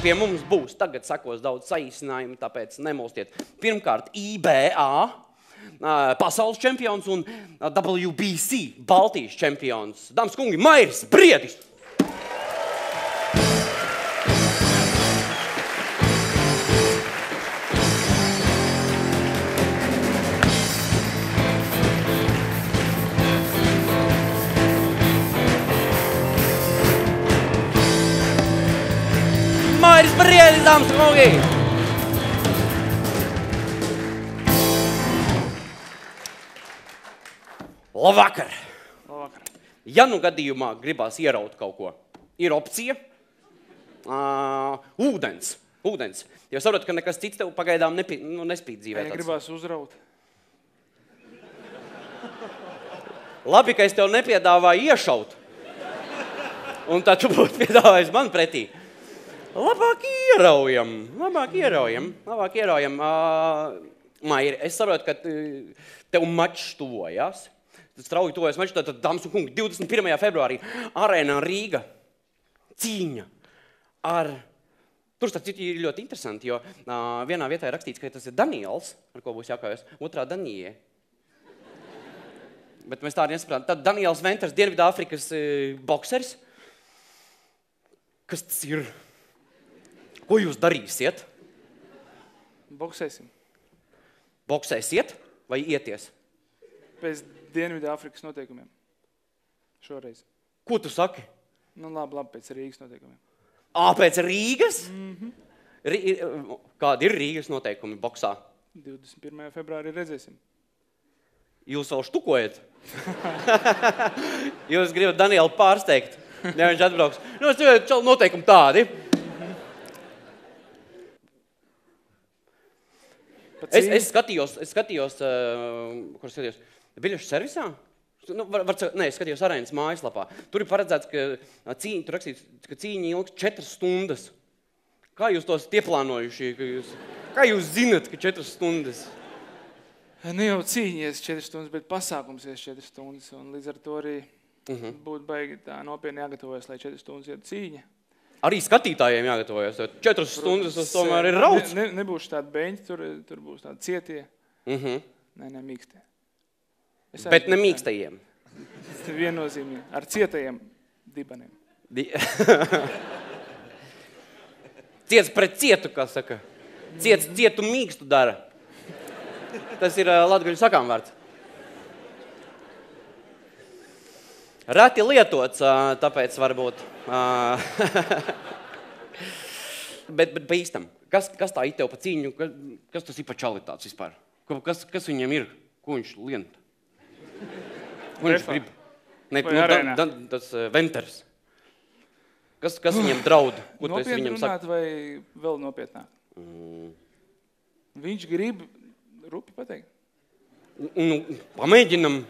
Pie mums būs, tagad sakos daudz saīsinājumu, tāpēc nemulstiet. Pirmkārt, IBA, pasaules čempions un WBC, Baltijas čempions. Dāmas kungi, Mairis Briedis! Mairis Briedis, dāmas kungi! Labvakar! Labvakar. Ja nu gadījumā gribās ieraut kaut ko, ir opcija ūdens. Jo saprot, ka nekas cits tev pagaidām nespīd dzīvē. Ja gribās uzraut. Labi, ka es tev nepiedāvāju iešaut. Un tad tu būtu piedāvājis man pretī. Labāk ieraujam. Mairi, es saprotu, ka tev mačs tuvojās. Strauji tuvojas mačs, tad, dāmas un kungi, 21. februārī Arēnā Rīga cīņa ar... Tur starp citu ir ļoti interesanti, jo vienā vietā ir rakstīts, ka tas ir Daniels, ar ko būs jākājas, otrā Danijē. Bet mēs tā arī nesaprātam. Tad Daniels Venters, Dienvidāfrikas bokseris. Kas tas ir? Ko jūs darīsiet? Boksēsim. Boksēsiet vai ieties? Pēc Dienvidāfrikas noteikumiem. Šoreiz. Ko tu saki? Nu labi, pēc Rīgas noteikumiem. Pēc Rīgas? Kādi ir Rīgas noteikumi boksā? 21. februārī redzēsim. Jūs vēl štukojat? Jūs gribat Danielu pārsteigt? Ja viņš atbrauks. Nu, es tev noteikumi tādi. Es skatījos, kur skatījos, biļešu servisā? Es skatījos Arēnas mājaslapā. Tur ir paredzēts, ka tur rakstīts, ka cīņa ilgs 4 stundas. Kā jūs tos ieplānojuši? Kā jūs zinat, ka 4 stundas? Ne jau cīņies 4 stundas, bet pasākums ies 4 stundas. Un līdz ar to arī būtu baigi tā nopietni jāgatavojas, lai 4 stundas iet cīņa. Arī skatītājiem jāgatavojas. 4 stundas tas tomēr ir rauds. Nebūs tādi beņķi, tur būs tādi cietie. Nē, mīkstie. Bet ne mīkstajiem. Viennozīmīgi. Ar cietajiem dibaniem. Ciets pret cietu, kā saka. Cietu mīkstu dara. Tas ir latgaļu sakāmvārds. Reti lietots, tāpēc varbūt. Bet bīstam. Kas tā ir tev pa cīņu? Kas tas ir pa čalitāts vispār? Kas viņam ir? Ko viņš lien? Ko viņš grib? Tas Venters. Kas viņam draud? Ko tu esi viņam runāt vai vēl nopietnāk? Viņš grib rupi pateikt? Nu, pamēģinam.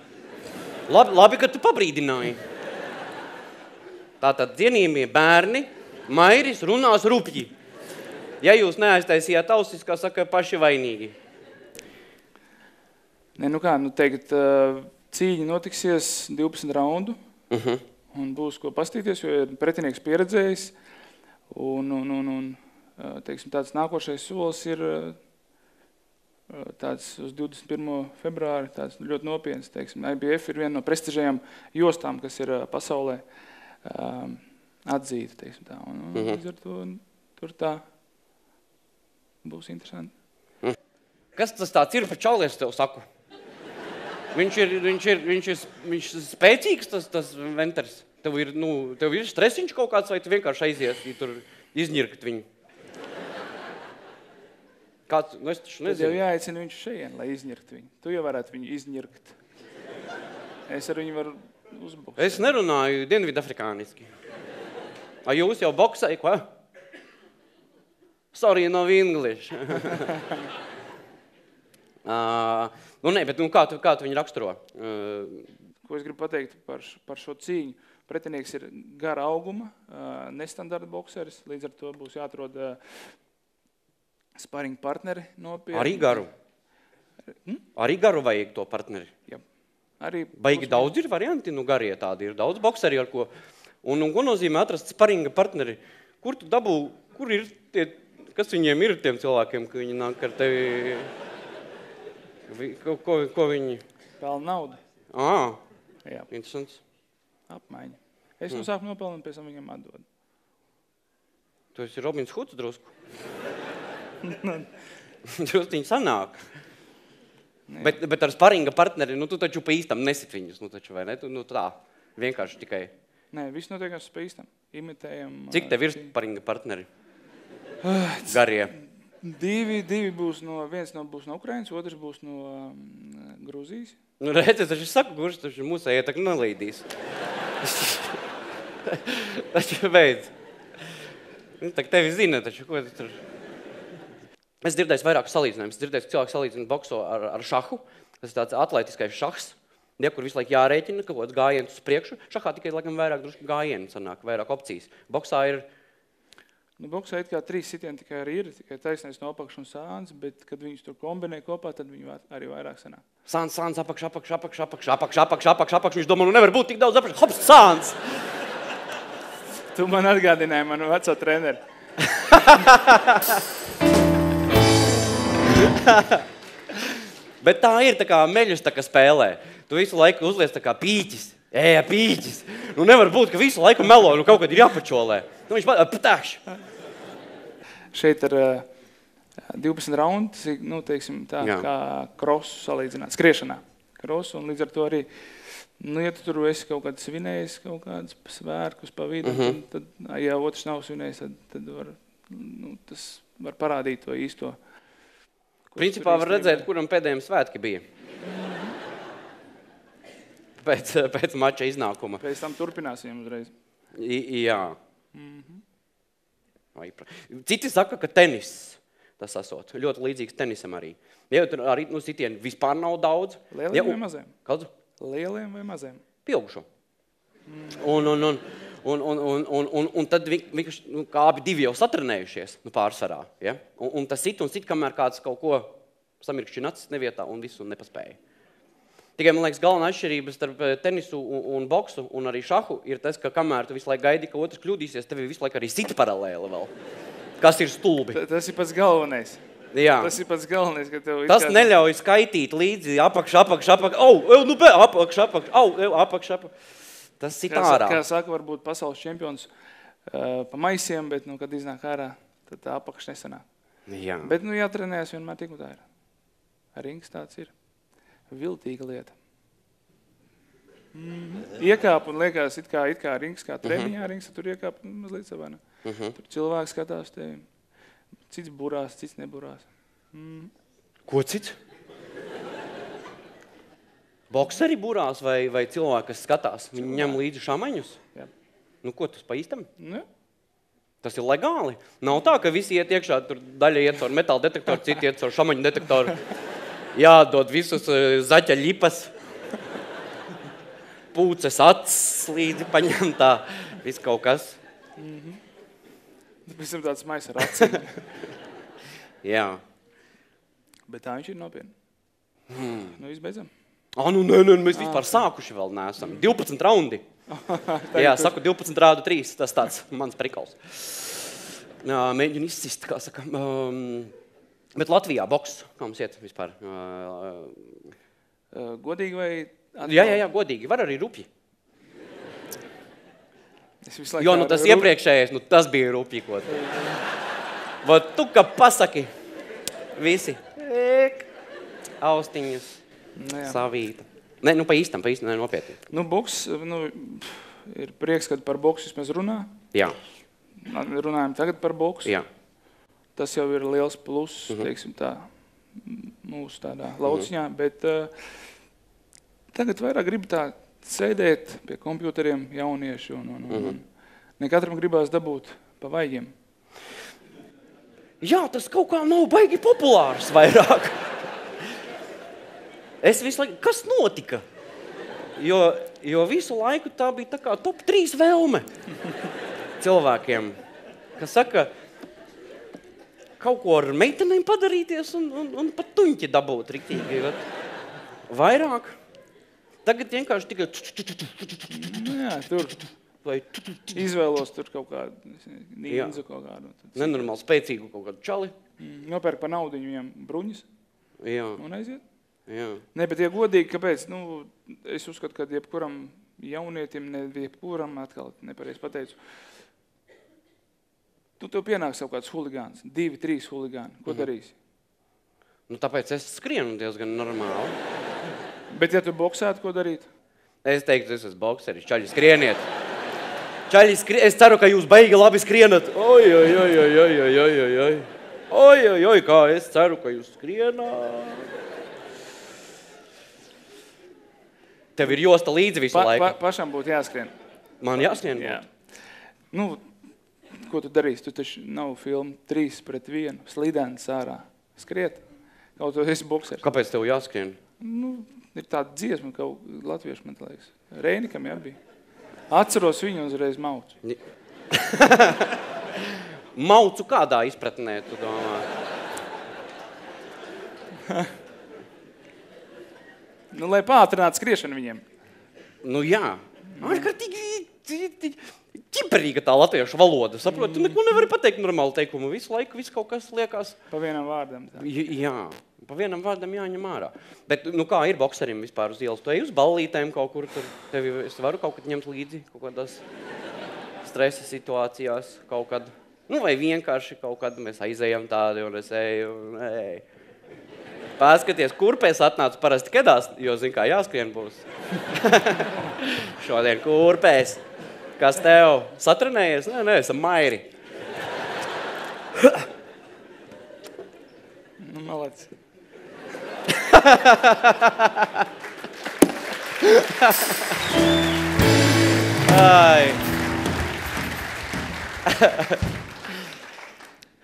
Labi, ka tu pabrīdināji. Tātad cienījamie bērni, Mairis runās rupji. Ja jūs neaiztaisījāt ausis, kā saka, paši vainīgi. Teikt, cīņa notiksies 12 raundu. Un būs ko pastīties, jo ir pretinieks pieredzējis. Un teiksim, tāds nākošais solis ir tāds uz 21. februāri, tāds ļoti nopietns, teiksim. IBF ir viena no prestižajām jostām, kas ir pasaulē atzīta, teiksim tā. Un līdz ar to tur tā būs interesanti. Kas tas tāds ir par čalies, tev saku? Viņš ir spēcīgs, tas Venters. Tev ir stresiņš kaut kāds, vai tu vienkārši aizies, ja tur izņirkt viņu? Kāds, es taču nezinu. Tad jau jāaicina viņš šeit, lai izņirkt viņu. Tu jau varētu viņu izņirkt. Es ar viņu varu uzboksēt. Es nerunāju dienvidafrikāniski. Jūs jau boksēji, ko? Sorry, no English. Bet kā tu viņu raksturo? Ko es gribu pateikt par šo cīņu? Pretinieks ir gara auguma, nestandarta bokseris, līdz ar to būs jāatrod sparing partneri nopietni. Arī garu? Arī garu vajag to partneri? Jā. Baigi daudz ir varianti, garie tādi ir daudz bokseri, ar ko. Un ko nozīmē atrast sparinga partneri? Kur tu dabū Kur ir tie, kas viņiem ir tiem cilvēkiem, ka viņi nāk ar tevi? Ko viņi? Pelna naudu. Jā. Interesants. Apmaiņa. Es no sāku nopelnu un pēc tam viņam atdodu. Tu esi Robins Hoods drusku. Drusciņi sanāk. Bet ar sparinga partneri, tu taču pa īstam nesit viņus, taču, vai ne? Tu tā, vienkārši tikai. Nē, viss notiek ar pa īstam. Imitējam. Cik tev ir sparinga partneri? Garie. Divi būs viens būs no Ukrainas, otrs būs no Grūzijas. Redz, es taču saku, kurš taču mūsē ietak nelīdīs. Taču beidz. Tak tevi zina, taču ko tu tur... Es dzirdēju vairākus salīdzinājumus. Es dzirdēju, ka cilvēks salīdzina bokso ar šahu. Tas ir tāds atletiskais šahs. Kur visu laiku jārēķina, kaut kāds gājiens uz priekšu. Šahā tikai laikam vairāk drušku gājienu sanāk, vairāk opcijas. Boksā ir... Boksā it kā 3 sitieni tikai arī ir, tikai taisnais no apakš un sāns, bet kad viņus tur kombinē kopā, tad viņi arī vairāk sanāk. Sāns, apakš. Viņš domā, nevar būt tik daudz apakš. Hops, sāns! Tu man atgādināji manu veco treneri. Bet tā ir tā kā meļus tā kā spēlē. Tu visu laiku uzliec tā kā pīķis. Pīķis. Nevar būt, ka visu laiku melo, kaut kad ir jāpačolē. Viņš patākš. Šeit ir 12 raundi, teiksim tā, kā krosu salīdzināt, skriešanā. Krosu, un līdz ar to arī, ja tu tur esi kaut kāds svinējis, kaut kāds svērkus pa vidu, tad, ja otrs nav svinējis, tad tas var parādīt to īsto. Principā var redzēt, kuram pēdējiem svētki bija. Pēc mača iznākuma. Pēc tam turpināsim uzreiz. Jā. Citi saka, ka tenis tas esot. Ļoti līdzīgs tenisam arī. Ja tur arī sitieni vispār nav daudz. Lieliem vai maziem? Kādu? Lieliem vai maziem? Pieaugušo. Un tad vienkārši, kā abi divi jau satrenējušies, pārsvarā. Ja? Un tas sit, kamēr kāds kaut ko samirkšķina acis nevietā un visu nepaspēja. Tikai, man liekas, galvenā atšķirība starp tenisu un boksu un arī šahu ir tas, ka kamēr tu visu laiku gaidi, ka otrs kļūdīsies, tevi visu laiku arī sit paralēli vēl. Kas ir stulbi. Tas ir pats galvenais. Jā. Tas ir pats galvenais, ka tev... Tas neļauj skaitīt līdzi apakš. Tas sit ārā. Kā saka, varbūt pasaules čempions pa maisiem, bet, kad iznāk ārā, tad tā apakš nesanāk. Jā. Bet, jātrenējas vienmēr tik, tā ir. Rings tāds ir. Viltīga lieta. Iekāp un liekas, it kā rings, kā treniņā rings, tur iekāp mazliet savana. Tur cilvēks skatās tevi. Cits burās, cits neburās. Ko cits? Bokseri burās vai cilvēki, kas skatās? Viņi ņem līdzi šamaņus? Jā. Ko tas pa īstam? Jā. Tas ir legāli. Nav tā, ka visi iet iekšā, tur daļa iet caur metāla detektoru, citi iet caur šamaņu detektoru. Jādod visus zaķa ļipas, pūces acis līdzi paņemtā, viss kaut kas. Visam tāds mais ar acīm. Jā. Bet tā viņš ir nopietni. Izbeidzam. Nē, mēs vispār sākuši vēl neesam. 12 raundi. Jā, saku 12 rādu 3, tas tāds mans prikals. Mēģinu izsist, kā saka. Bet Latvijā boks, kā mums iet vispār? Godīgi vai... Jā, godīgi. Var arī rupji. Jo, tas iepriekšējais, tas bija rupjikot. Vot tu, ka pasaki. Visi. Austiņas. Savīta. Nē, pa īstam, nopietni. Boks, ir prieks, kad par boksu vismaz runā. Jā. Runājam tagad par boksu. Jā. Tas jau ir liels pluss, teiksim tā, mūsu tādā lauciņā, bet tagad vairāk grib tā sēdēt pie kompjuteriem jaunieši un ne katram gribās dabūt pa vaigiem. Jā, tas kaut kā nav baigi populārs vairāk. Es visu laiku, kas notika? Jo visu laiku tā bija tā kā top 3 vēlme cilvēkiem, kas saka, kaut ko ar meitenēm padarīties un pat tuņķi dabūt riktīgi. Vairāk. Tagad vienkārši tikai... Jā, tur vai Izvēlos tur kaut kādu nīdzu kaut kādu. nenormāli spēcīgu kaut kādu čali. Nopērk pa naudu viņiem bruņas Jā, un aiziet. jā. Ne, bet ja godīgi, kāpēc? Es uzskatu, ka jebkuram jaunietim, ne jebkuram atkal nepareiz pateicu, tev pienāks kaut kāds huligāns, 2, 3 huligāni. Ko darīsi? Tāpēc es skrienu diezgan normāli. Bet ja tu boksētu, ko darīt? Es teiktu, es esmu bokseris. Čaļi, skrieniet. Es ceru, ka jūs baigi labi skrienat. Oi, kā es ceru, ka jūs skrienāt. Tev ir josta līdzi visu laiku. Pašam būtu jāskrien. Man jāskrien būtu? Ko tu darīsi? Tu taču nav filmu 3-1, slidens ārā. Skriet. Kaut tu esi bokseris. Kāpēc tev jāskrien? Ir tāda dziesma, kaut latviešu man liekas. Reinikam jābija. Atceros viņu uzreiz maucu. Maucu kādā izpratnē, tu domā? Lai pātrinātu skriešanu viņiem. Jā. Ārkārtīgi ķiperīga tā latviešu valoda. Saprot, tu neko nevari pateikt normālu teikumu. Visu laiku viss kaut kas liekas. Pa vienam vārdam. Tā. Jā, pa vienam vārdam jāņem ārā. Bet, kā ir bokserim vispār uz ielas? Tu ej uz ballītēm kaut kur, tur tevi es varu kaut kad ņemt līdzi kaut kādās stresa situācijās kaut kad. Vai vienkārši kaut kad mēs aizējam tādi un es eju un ej. Paskaties, kurpēs atnācu parasti kedās, jo, kā jāskrien būs. Šodien kurpēs. Kas tev? Satrenējies? Nē, esam mairi. Malec.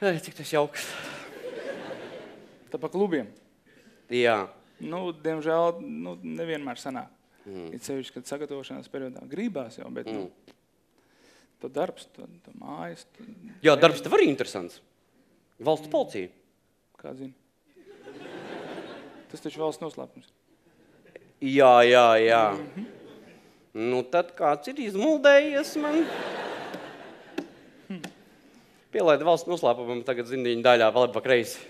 Cik tas jauks. Tā pa klubiem. Jā. Diemžēl, nevienmēr sanāk. Ir sevišķi, kad sagatavošanās periodā gribās jau, bet, to darbs, to mājas. Jā, darbs tev arī interesants. Valsts policija. Kā zini? Tas taču valsts noslēpums. Jā. Tad kāds ir izmuldējies man? Pielaida valsts noslēpumam tagad zindiņu daļā, vēl pa kreisi.